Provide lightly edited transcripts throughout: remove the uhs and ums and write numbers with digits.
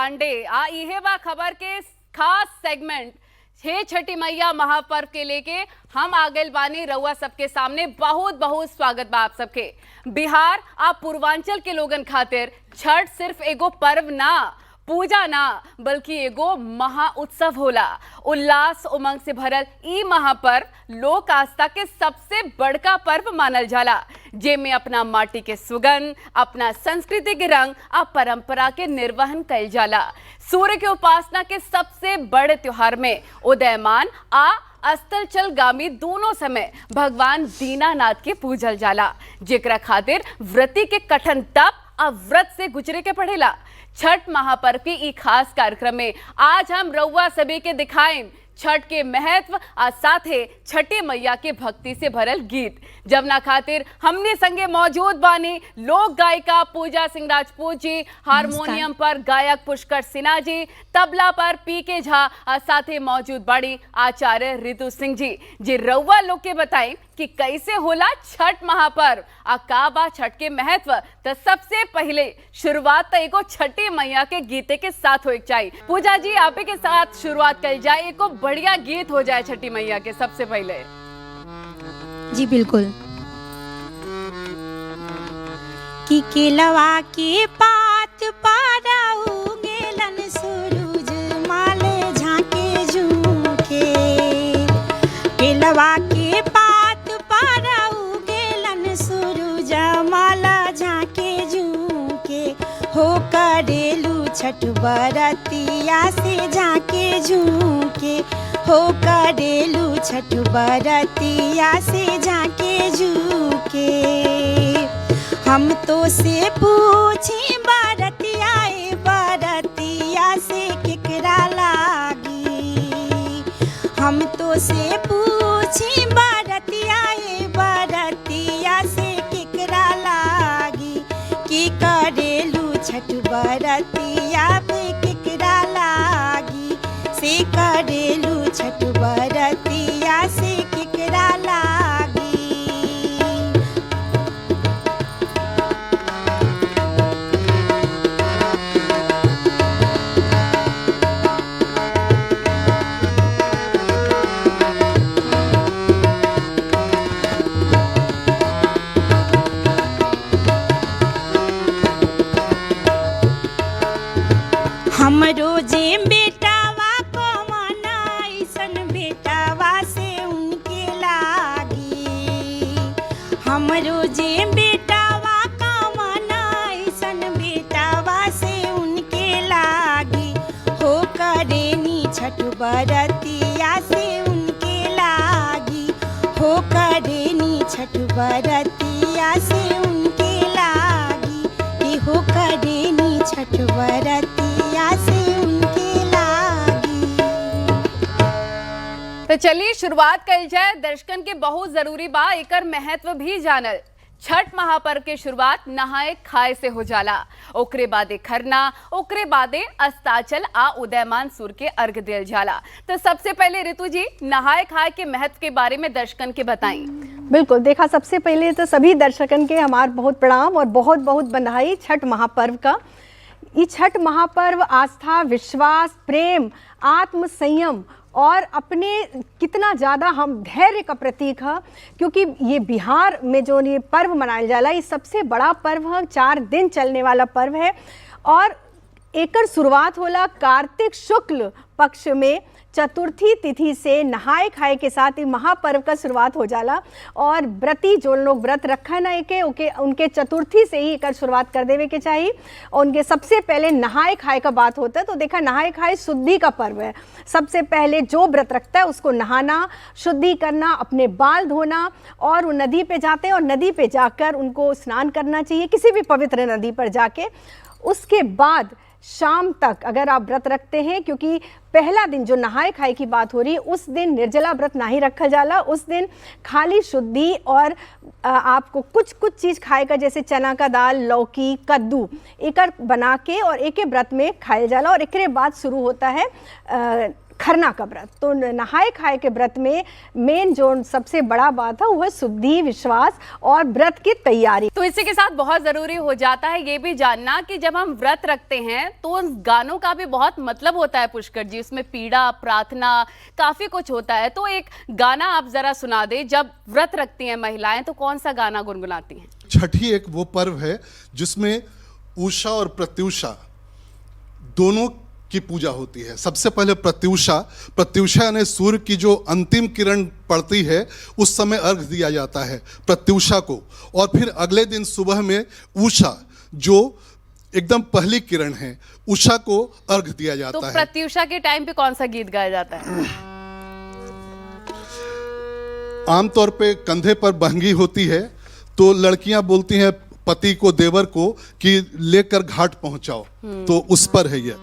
पांडे आ इहे बा खबर के खास सेगमेंट हे छठी मैया महापर्व के लेके हम आगल बानी रउआ सबके सामने। बहुत बहुत स्वागत बा आप सबके। बिहार आ पूर्वांचल के लोगन खातिर छठ सिर्फ एगो पर्व ना, पूजा ना, बल्कि एगो महा उत्सव होला। उल्लास उमंग से भरल ई महापर्व लोक आस्था के सबसे बड़का पर्व मानल जाला, जेमे अपना माटी के सुगंध, अपना संस्कृति के रंग आ परंपरा के निर्वहन कइल जाला। सूर्य के उपासना के सबसे बड़े त्योहार में उदयमान आ अस्ताचलगामी दोनों समय भगवान दीनानाथ के पूजल जाला, जेकरा खातिर व्रती के कठिन तप आ व्रत से गुजरे के पड़ेला। छठ महापर्व की ई खास कार्यक्रम में आज हम रउआ सभी के दिखाएं छठ के महत्व आ साथे छठी मैया के भक्ति से भरल गीत। जमुना खातिर हमने संगे मौजूद बानी लोक गायिका पूजा सिंह राजपूत जी, हारमोनियम पर गायक पुष्कर सिन्हा जी, तबला पर पीके झा आ साथे मौजूद बाड़ी आचार्य रितु सिंह जी। जे रउआ लोग के बताएं कि कैसे होला छठ महापर्व आ का बा छठ के महत्व। तो सबसे पहले शुरुआत एगो छठी मैया के गीते के साथ हो चाहिए। पूजा जी आपे के साथ शुरुआत कर जाए, एको बढ़िया गीत हो जाए छठी मैया के सबसे पहले। जी बिल्कुल। कि केलवा के पात पाराऊ गेलन सूरज माल झांके झूके, केलवा के पात पाराऊ गेलन सूरज माल झांके झूके, हो करेलू छठ बरतिया से झांके झूके, हो करेलू छठ बरतिया से झांके झूके। हम तो से पूछी बरतिया बरतिया से केकरा लागी, हम तो से पूछी बरतिया बरतिया से केकरा लागी, कि करेलू छठ बरतिया पे केकरा लागी, से करेलू छठ बरतिया से केकरा लागी। हमरो जे बेटावा को मनाइसन बेटावा से उनके लागी, हमरो जे बेटावा का मनाइसन बेटावा से उनके लागी, हो करेनी छठ बरतिया से उनके लागी, हो करेनी छठ बरतिया से उनके लागी, कि हो करेनी छठ बरतिया से उनके लागी। तो चलिए शुरुआत कर जाए। दर्शकन के बहुत जरूरी बा एकर महत्व भी जानल। छठ महापर्व के शुरुआत नहाए खाए से हो जाला, ओकरे बादे खरना, ओकरे बादे अस्ताचल आ उदयमान सूर्य के अर्घ दिल जाला। तो सबसे पहले रितु जी नहाए खाए के महत्व के बारे में दर्शकन के बताई। बिल्कुल, देखा सबसे पहले तो सभी दर्शकन के हमार बहुत प्रणाम और बहुत बहुत बधाई छठ महापर्व का। ये छठ महापर्व आस्था, विश्वास, प्रेम, आत्म संयम और अपने कितना ज़्यादा हम धैर्य का प्रतीक है, क्योंकि ये बिहार में जो ये पर्व मनाया जाला ये सबसे बड़ा पर्व है, 4 दिन चलने वाला पर्व है। और एकर शुरुआत होला कार्तिक शुक्ल पक्ष में चतुर्थी तिथि से नहाए खाए के साथ ही महापर्व का शुरुआत हो जाला। और व्रती जो लोग व्रत रखा ना उनके चतुर्थी से ही एकर शुरुआत कर देवे के चाहिए। और उनके सबसे पहले नहाए खाए का बात होता है, तो देखा नहाए खाए शुद्धि का पर्व है। सबसे पहले जो व्रत रखता है उसको नहाना, शुद्धि करना, अपने बाल धोना, और वो नदी पे जाते हैं और नदी पे जाकर उनको स्नान करना चाहिए, किसी भी पवित्र नदी पर जाके। उसके बाद शाम तक अगर आप व्रत रखते हैं, क्योंकि पहला दिन जो नहाए खाए की बात हो रही है उस दिन निर्जला व्रत नहीं रखा जाला। उस दिन खाली शुद्धि और आपको कुछ चीज़ खाएगा, जैसे चना का दाल, लौकी, कद्दू एकर बना के और एक व्रत में खाया जाला। और एक बाद शुरू होता है खरना का व्रत। तो नहाए खाए के व्रत में मेन जो सबसे बड़ा बात है वो है शुद्धि, विश्वास और व्रत की तैयारी। तो इसी के साथ बहुत जरूरी हो जाता है ये भी जानना कि जब हम व्रत रखते हैं तो उन गानों का भी बहुत मतलब होता है पुष्कर जी, उसमें पीड़ा, प्रार्थना, काफी कुछ होता है। तो एक गाना आप जरा सुना दे, जब व्रत रखती हैं महिलाएं तो कौन सा गाना गुनगुनाती हैं? छठी एक वो पर्व है जिसमें उषा और प्रत्युषा दोनों की पूजा होती है। सबसे पहले प्रत्युषा यानी सूर्य की जो अंतिम किरण पड़ती है उस समय अर्घ दिया जाता है प्रत्युषा को, और फिर अगले दिन सुबह में उषा जो एकदम पहली किरण है, उषा को अर्घ दिया जाता तो है। प्रत्युषा के टाइम पे कौन सा गीत गाया जाता है? आमतौर पे कंधे पर बहंगी होती है तो लड़कियां बोलती हैं पति को, देवर को कि लेकर घाट पहुंचाओ, तो उस पर है ये।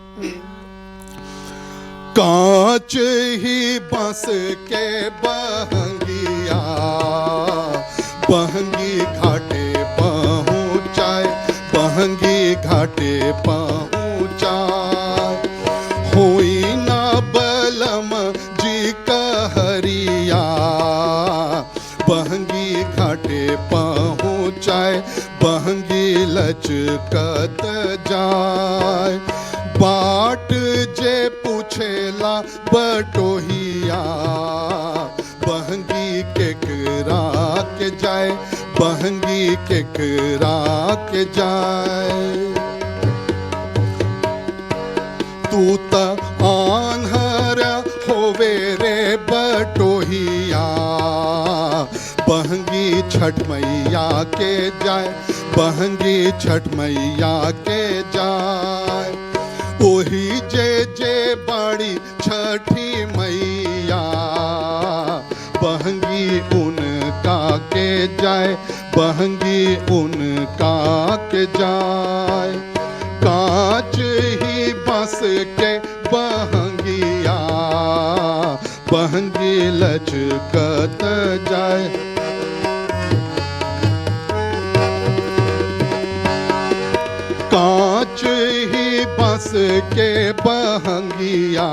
कांच ही बांस के बहंगिया, बहंगी घाटे पहुंचाए, बहंगी घाटे पहुंचाए। होई ना बलम जी कहरिया, बहंगी घाटे पहुंचाए, बहंगी लचकत जाए। बाट जे पूछेला बटोहिया, बहंगी केकरा के जाए, बहंगी केकरा के जाए। तू त आन्हर होवे रे बटोहिया, बहंगी छठ मैया के जाए, बहंगी छठ मैया के जाए। ओही जे बड़ी छठी मैया, बहंगी उनका के जाए, बहंगी उनका के जाए। कांच ही बांस के बहंगिया, बहंगी लचकत जाए। कांच ही बांस के बहंगिया,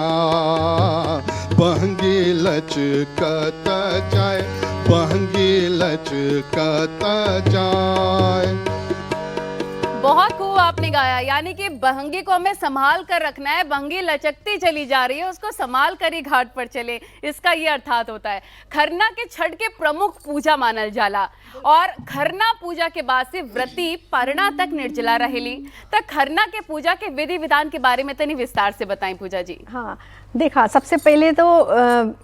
बहंगी लचकत जाए, बहंगी लचकत जाए। बहुत खूब आपने गाया, यानी कि बहंगी को हमें संभाल कर रखना है, बहंगी लचकती चली जा रही है, उसको संभाल कर ही घाट पर चले, इसका ये अर्थात होता है। खरना के छठ के प्रमुख पूजा मानल जाला और खरना पूजा के बाद से व्रती परना तक निर्जला रहेली। तो खरना के पूजा के विधि विधान के बारे में तनी विस्तार से बताएं पूजा जी। हाँ देखा, सबसे पहले तो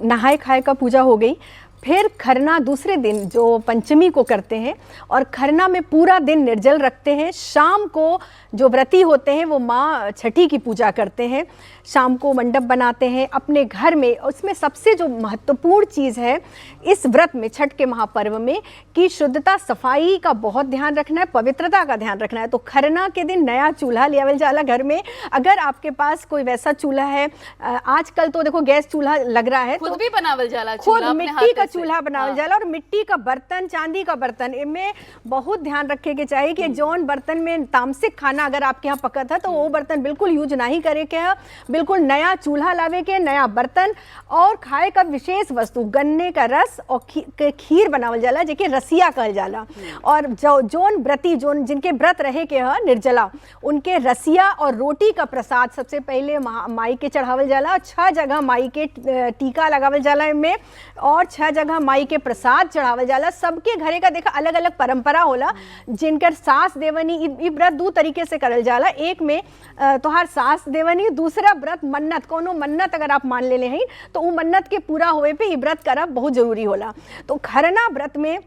नहाए खाए का पूजा हो गई, फिर खरना दूसरे दिन जो पंचमी को करते हैं और खरना में पूरा दिन निर्जल रखते हैं। शाम को जो व्रती होते हैं वो माँ छठी की पूजा करते हैं, शाम को मंडप बनाते हैं अपने घर में। उसमें सबसे जो महत्वपूर्ण चीज़ है इस व्रत में, छठ के महापर्व में, कि शुद्धता, सफाई का बहुत ध्यान रखना है, पवित्रता का ध्यान रखना है। तो खरना के दिन नया चूल्हा लियावल जाला घर में। अगर आपके पास कोई वैसा चूल्हा है, आजकल तो देखो गैस चूल्हा लग रहा है, खुद भी बनावल जाला, खुद मिट्टी का चूल्हा बनावल जाला और मिट्टी का बर्तन, चांदी का बर्तन, इनमें बहुत ध्यान रखे के चाहिए कि जौन बर्तन में तामसिक खाना अगर आपके यहाँ पकत है तो वो बर्तन बिल्कुल यूज नहीं करे के है। बिल्कुल नया चूल्हा लावे के, नया बर्तन, और खाए का विशेष वस्तु गन्ने का रस और खीर बनावल जाला, जेके रसिया कहल जाला। और जौन व्रती, जौन जिनके व्रत रहे के है निर्जला, उनके रसिया और रोटी का प्रसाद सबसे पहले माई के चढ़ावल जाला। 6 जगह माई के टीका लगावल जाला इनमें, और 6 जगह माई के प्रसाद चढ़ावल जाला। सबके घरे का देखा अलग अलग परंपरा होला। जिनकर सास देवनी, ई व्रत 2 तरीके से करल जाला। एक में तोहार सास देवनी, दूसरा व्रत मन्नत, कोनो मन्नत अगर आप मान ले हैं तो वो मन्नत के पूरा होए पे ये व्रत करब बहुत जरूरी होला। तो खरना व्रत में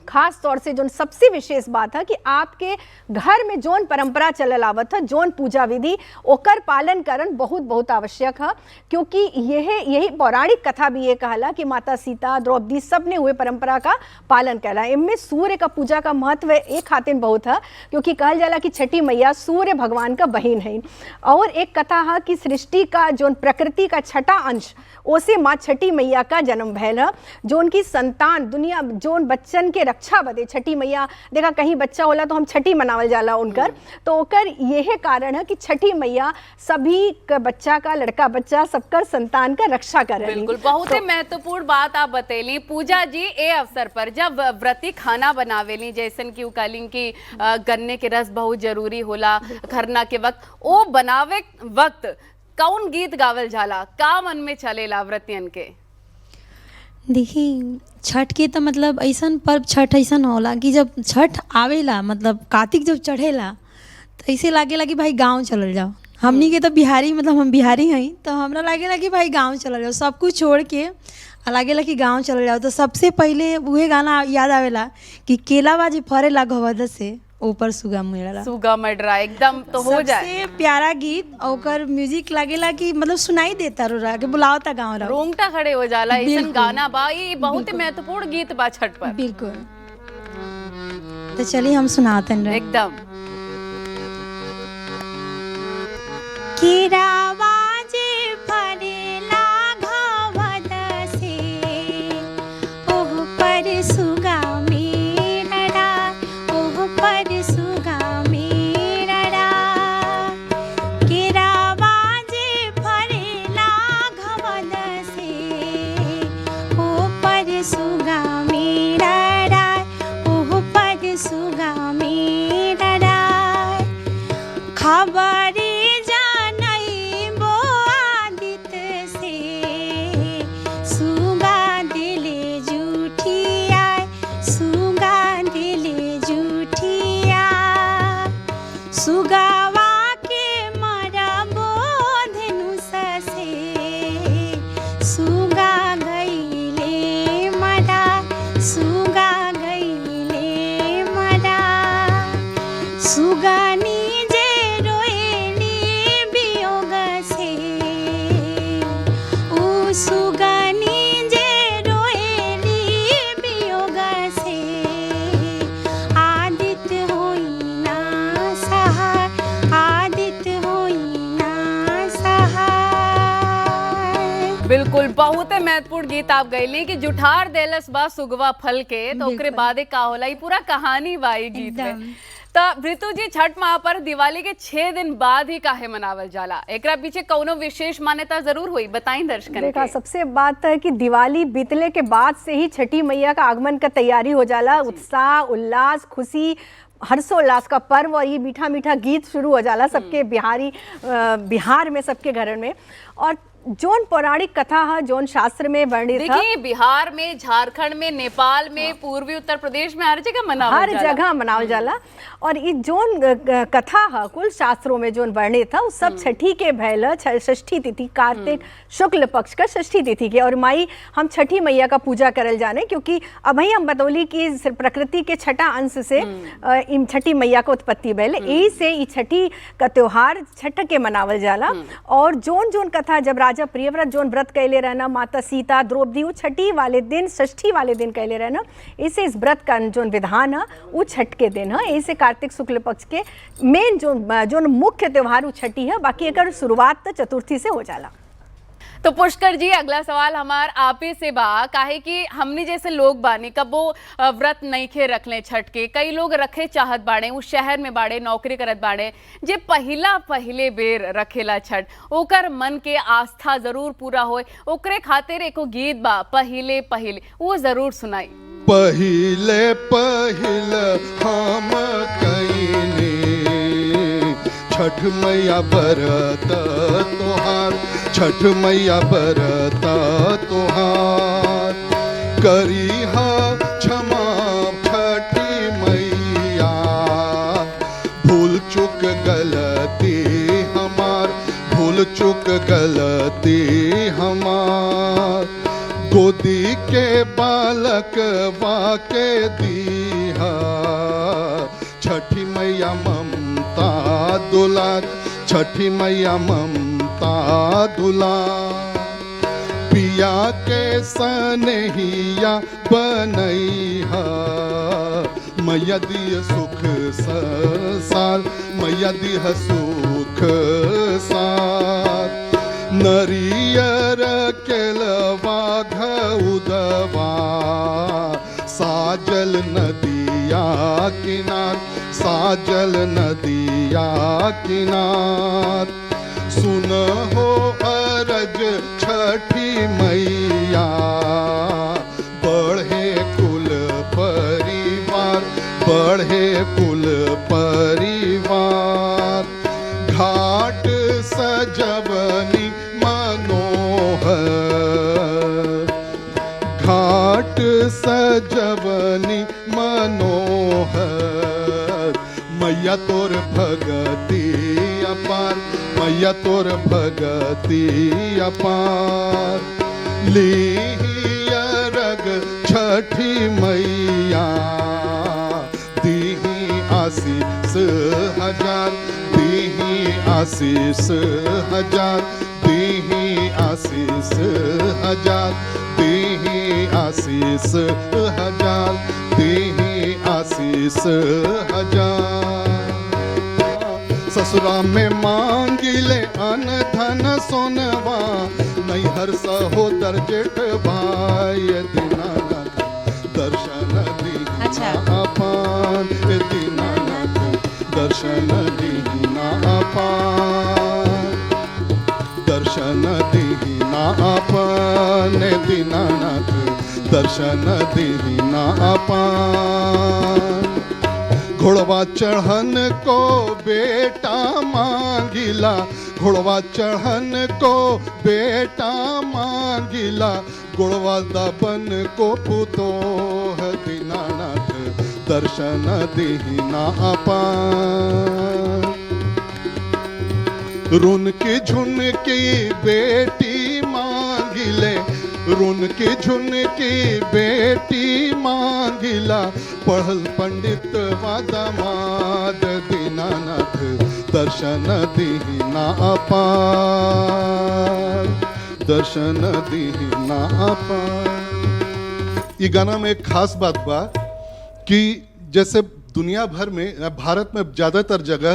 खास तौर से जो सबसे विशेष बात है कि आपके घर में जोन परंपरा चलल आवत है, जोन पूजा विधि, ओकर पालन करन बहुत बहुत आवश्यक है। क्योंकि यही पौराणिक कथा भी ये कहला कि माता सीता, द्रौपदी सब ने हुए परंपरा का पालन करा। इनमें सूर्य का पूजा का महत्व एक खातिर बहुत है, क्योंकि कहल जाला कि छठी मैया सूर्य भगवान का बहन है। और एक कथा है कि सृष्टि का जोन प्रकृति का छठा अंश, ओसे माँ छठी मैया का जन्म भैल है। जो उनकी संतान दुनिया, जोन बच्चन के रक्षा बदे छठी मैया देखा कहीं बच्चा होला तो हम छठी मनावल जाला उनकर, तो ओकर यही कारण है कि छठी मैया सभी का बच्चा का लड़का बच्चा सबकर संतान का रक्षा करे। बिल्कुल, बहुत ही महत्वपूर्ण बात आप बतैली पूजा जी। ए अवसर पर जब व्रती खाना बनावेली जैसन की उकालिंग की गन्ने के रस बहुत जरूरी होला खरना के वक्त, वो बनावे वक्त कौन गीत गावल जाला, का मन में चलेला व्रतियन के? देखी छठ के तो मतलब ऐसन पर्व छठ ऐसन होला कि जब छठ आवेला मतलब कार्तिक जब चढ़ेला तो ऐसे लागेला कि भाई गांव चलल जाओ। हमनी के तो बिहारी मतलब हम बिहारी हई तो हमरा लागेला कि भाई गांव चलल जाओ, सब कुछ छोड़ के लागेला कि गांव चलल जाओ। तो सबसे पहले उहे गाना याद आवेला कि केला बाजी फरेला घवद से ऊपर सुगा मेरा सुगा मडरा, एकदम तो हो जाए। सबसे प्यारा गीत और म्यूजिक लागेला कि मतलब सुनाई देता रो के बुलावता गाँव रहो, रोंगटा खड़े हो जाला। ऐसन गाना बा, ये बहुत ही महत्वपूर्ण गीत बा छठ पर। बिल्कुल। तो चलिए हम सुनाते हैं एकदम। केरावा जे फरेला घवद से ओह पर सुगा मेरा, ओह पर सुगा मेरा। केरावा जे फरेला घवद से ओह पर सुगा मेरा, ओह पर सुगा मेरा। खबरे सुगावा के मरबो धनुष से सुगा गईले मरा, सुगा गईले मरा। सुगानी जे रोएली वियोग से ओ सुगानी जे रोएली वियोग से आदित्य होइना सहाय, आदित्य होइना सहाय। बिल्कुल, बहुत ही महत्वपूर्ण गीत आप गईली कि जुठार देलस बा सुगवा फल के, तो ओकरे बादे का होला, ये पूरा कहानी बा ये गीत में। तो ऋतु जी, छठ महापर्व दिवाली के 6 दिन बाद ही काहे मनावल जाला, एकरा पीछे कौनो विशेष मान्यता जरूर हुई, बताई दर्शकन देखा के। सबसे बात है कि दिवाली बीतले के बाद से ही छठी मैया का आगमन का तैयारी हो जाला। उत्साह उल्लास खुशी हर्षोल्लास का पर्व और ये मीठा मीठा गीत शुरू हो जाला सबके बिहार में सबके घर में। और जोन पौराणिक कथा है जोन शास्त्र में वर्णित है, देखिए बिहार में, झारखंड में, नेपाल में, पूर्वी उत्तर प्रदेश में हर जगह मनावल हर जाला। जगह मनावल जाला। और ये जोन कथा है कुल शास्त्रों में जोन वर्णित है, उस सब छठी के भैल षष्ठी तिथि कार्तिक शुक्ल पक्ष का षष्ठी तिथि के। और माई हम छठी मैया का पूजा करल जाने, क्योंकि अब ही हम बतौली कि प्रकृति के छठा अंश से इन छठी मैया का उत्पत्ति भैल, यही से ये छठी का त्योहार छठ के मनावल जाला। और जोन जोन कथा जब राजा प्रियव्रत जोन व्रत कैले रहना, माता सीता द्रौपदी वो छठी वाले दिन षष्ठी वाले दिन कैले रहना, इसे इस व्रत का जोन विधान है वो छठ के दिन है। इसे कार्तिक शुक्ल पक्ष के मेन जो मुख्य त्योहार वो छठी है, बाकी अगर शुरुआत तो चतुर्थी से हो जाला। तो पुष्कर जी, अगला सवाल हमार आप ही से बा, काहे कि हमने जैसे लोग बानी कबो व्रत नहीं खे रख ले छठ के, कई लोग रखे चाहत बाड़े, उस शहर में बाड़े, नौकरी करत बाड़े, जे पहले बेर रखेला छठ, ओकर मन के आस्था जरूर पूरा होए, ओकरे खातिर एको गीत बा पहिले पहिले, वो जरूर सुनाई। पहिले पहिले हम कईने छठ मैया बरत तोहार, छठ मैया बरत तोहार। करी हा क्षमा छठी मैया, भूल चुक गलती हमार, भूल चुक गलती हमार। गोदी के बालक वाके दीहा, छठी मैया ममता दुलार, छठी मैया ममता दुलार। पिया के सनहिया बनैहा, मैया दिय सुख सार, मैया दिह सुख सार। नरियर केलवा घउदवा सा साजल नदिया किनार, साजल नदिया किनार। सुन हो अरज छठी मैया, बढ़े कुल परिवार, बढ़े कुल परिवार। घाट सजवनी मनोहर, घाट सजवनी मनोहर। मैया तोर भगती अपार, मैया तोर भगती अपार। लीहियरग छठी मैया, दीही आशीष हजार, दीही आशीष हजार, दीही आशीष हजार, दीही आशीष हजार, दीही आशीष हजार। ससुरा में मांगिले अन धन सोनवा, नैहर सहोदर जेठ भाई। दीनानाथ दर्शन दीना अपान, दीनानाथ दर्शन दीना अपान, दर्शन दीना अपान, दीनानाथ दर्शन दीना अपान। घोड़वा चढ़न को बेटा मांगिला, घोड़वा चढ़न को बेटा मांगिला। गुड़वा दबन को पुतोह, दीनानाथ दर्शन दीना अपान। रुन की झुन की बेटी मांगिले, रुन की झुन की बेटी मांगिला। पढ़ल पंडित वा दामाद, दीनानाथ दर्शन दीना अपार, दर्शन दीना अपार। ये गाना में एक खास बात बा कि जैसे दुनिया भर में, भारत में ज़्यादातर जगह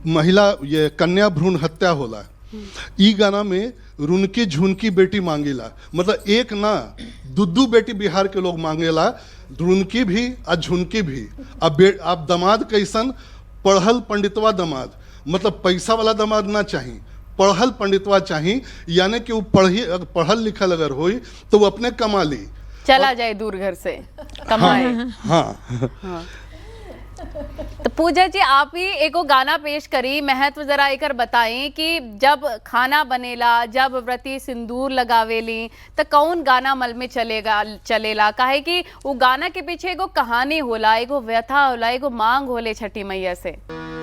महिला ये कन्या भ्रूण हत्या होला। ई गाना में रुनकी झुनकी बेटी मांगेला, मतलब एक ना दुद्दू बेटी बिहार के लोग मांगेला, रुनकी भी और झुनकी भी। अब दामाद कैसन, पढ़ल पंडितवा दामाद, मतलब पैसा वाला दामाद ना चाहिए, पढ़ल पंडितवा चाहिए। यानी कि वो पढ़ल लिखल अगर होई तो वो अपने कमा ली, चला जाए दूर घर से कमाए। हाँ, हाँ। तो पूजा जी आप ही एको गाना पेश करी, महत्व जरा एकर बताएं कि जब खाना बनेला, जब व्रती सिंदूर लगावेली तो कौन गाना मल में चलेला। काहे कि वो गाना के पीछे एगो कहानी होला, एगो व्यथा होला, एगो मांग होले छठी मैया से।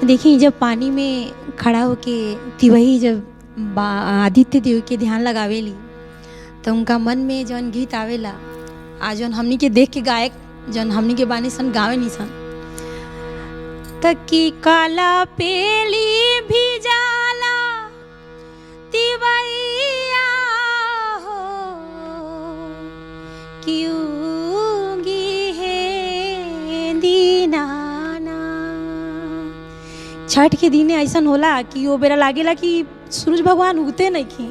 देखिए जब पानी में खड़ा होके तिवही जब आदित्य देव के ध्यान लगावेली तो उनका मन में जौन गीत आवेला, आज जौन हमनी के देख के गायक जौन हमनी के बानी सन गावे नहीं सन। तकी काला पेली भी जाला तिवैया हो, क्योंगी है दीनाना। छठ के दिन ऐसन होला कि वो बेरा लागेला कि सूरज भगवान उगते नहीं की,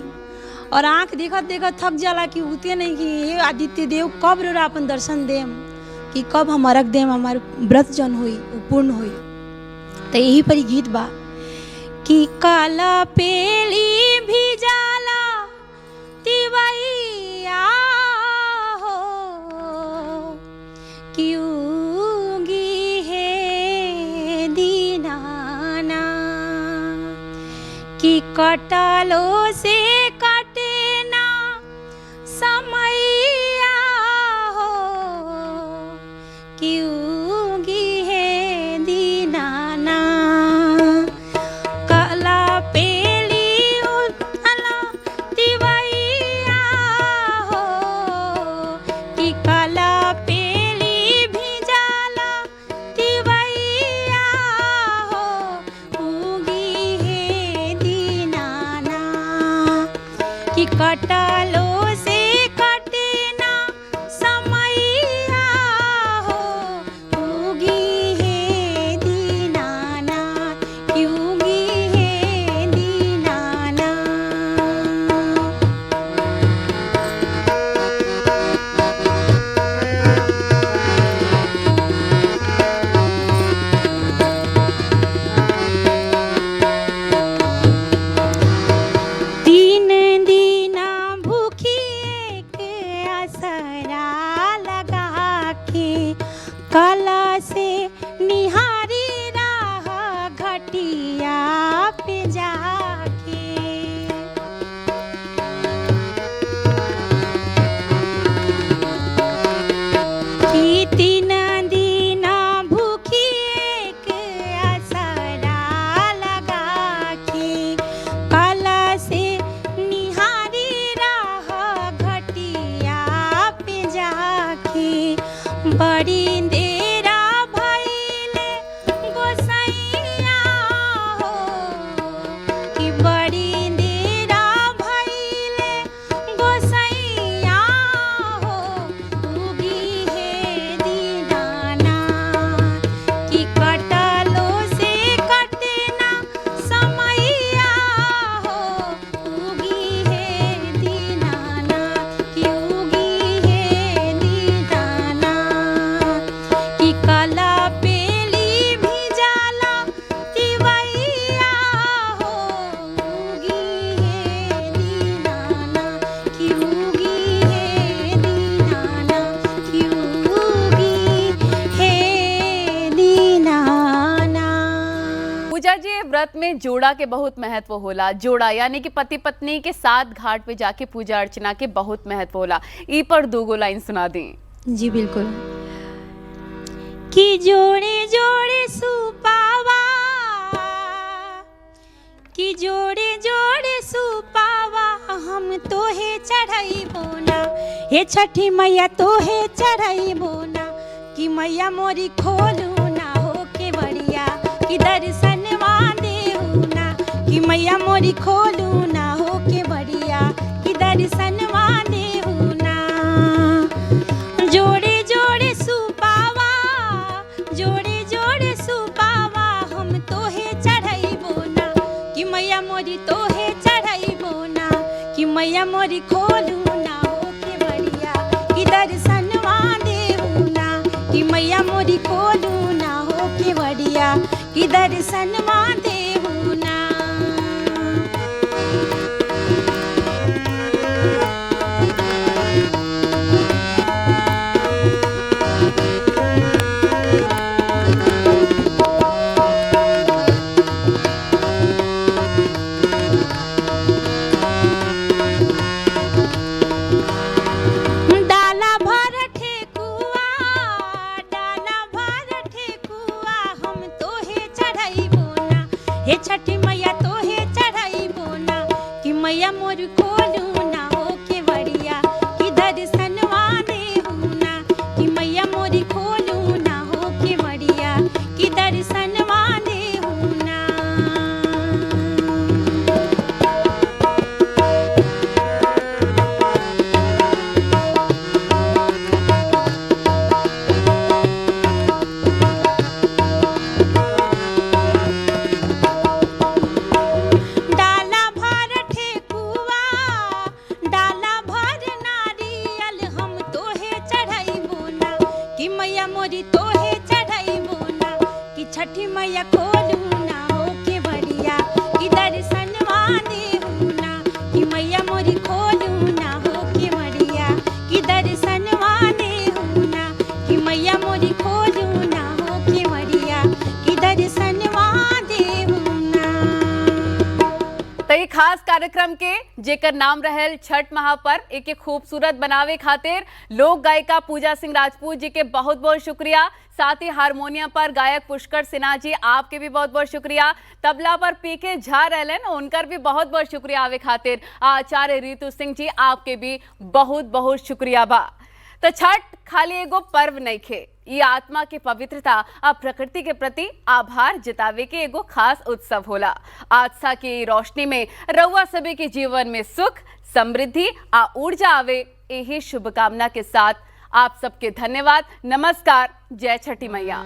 और आँख देखत देखत थक जाला कि उगते नहीं की। हे आदित्य देव कब रोरा अपन दर्शन देम, कि कब हम अर्घ देम, हमार व्रत जन हुई पूर्ण हुई। तो यही पर गीत बा कि काला पेली भी जाला तिवैया हो, क्योंगी है दीनाना। कि कटालो से कटे ना समैया हो, क्योंगी है दीनाना। काला पेली उतला तिवैया हो, कि काला पेली भी जाला तिवैया हो, उगी है दीनाना। कि कटालो से कटे ना समैया हो, उगी है दीनाना, उगी है दीनाना। व्रत में जोड़ा के बहुत महत्व होला। जोड़ा यानी कि पति पत्नी के साथ घाट पे जाके पूजा अर्चना के बहुत महत्व होला। ई पर 2 लाइन सुना दी। जी बिल्कुल। कि जोड़े जोड़े सुपावा, कि जोड़े जोड़े सुपावा हम तोहे चढ़ाई बोना, हे छठी मैया तोहे चढ़ाई बोना, कि मैया मोरी खोलू ना हो के बढ़िया, कि दर्शनवा देहू ना, कि मैया मोरी खोलू ना हो के बढ़िया, कि दर्शनवा देहू ना। जोड़े जोड़े सुपावा, जोड़े जोड़े सुपावा हम तोहे चढ़ाई बोना, कि मैया मोरी तोहे चढ़ाई बोना, कि मैया मोरी खोलू ना हो के बढ़िया, कि दर्शनवा देहू ना, कि मैया मोरी खोलू ना हो के बढ़िया, कि दर्शनवा देहू ना। डाला भर ठेकुआ, डाला भर ठेकुआ हम तोहे चढ़ाई बोना, हे छठी मैया तोहे चढ़ाई बोना, कि मैया मोर खोलू ना हो के बढ़िया, कि दर्शनवा देहू ना, कि मैया मोरी खोलू ना हो के बढ़िया, कि दर्शनवा देहू ना। डाला भर ठेकुआ, डाला भर नारियल हम तोहे चढ़ाई बोना, कि मैया मोरी तोहे चढ़ाई बोना, कि छठी मैया खोलू ना हो के बढ़िया, कि दर्शनवा देहू ना, कि मैया मोरी खोलू ना हो के बढ़िया, कि दर्शनवा देहू ना, कि मैया मोरी खोलू ना हो के बढ़िया, कि दर्शनवा देहू ना। तो ये खास कार्यक्रम के जेकर नाम रहल छठ महापर्व एक खूबसूरत बनावे खातिर लोक गायिका पूजा सिंह राजपूत जी के बहुत बहुत शुक्रिया। साथ ही हारमोनियम पर गायक पुष्कर सिन्हा जी आपके भी बहुत बहुत शुक्रिया। तबला पर पीके झा रहलन उनकर भी बहुत बहुत शुक्रिया आवे खातिर। आचार्य रितु सिंह जी आपके भी बहुत बहुत शुक्रिया बा। तो छठ खाली एगो पर्व नहीं खे, ये आत्मा की पवित्रता और प्रकृति के प्रति आभार जतावे के एगो खास उत्सव होला। आस्था की रोशनी में रउआ सभी के जीवन में सुख समृद्धि आ ऊर्जा आवे, यही शुभकामना के साथ आप सबके धन्यवाद। नमस्कार। जय छठी मैया।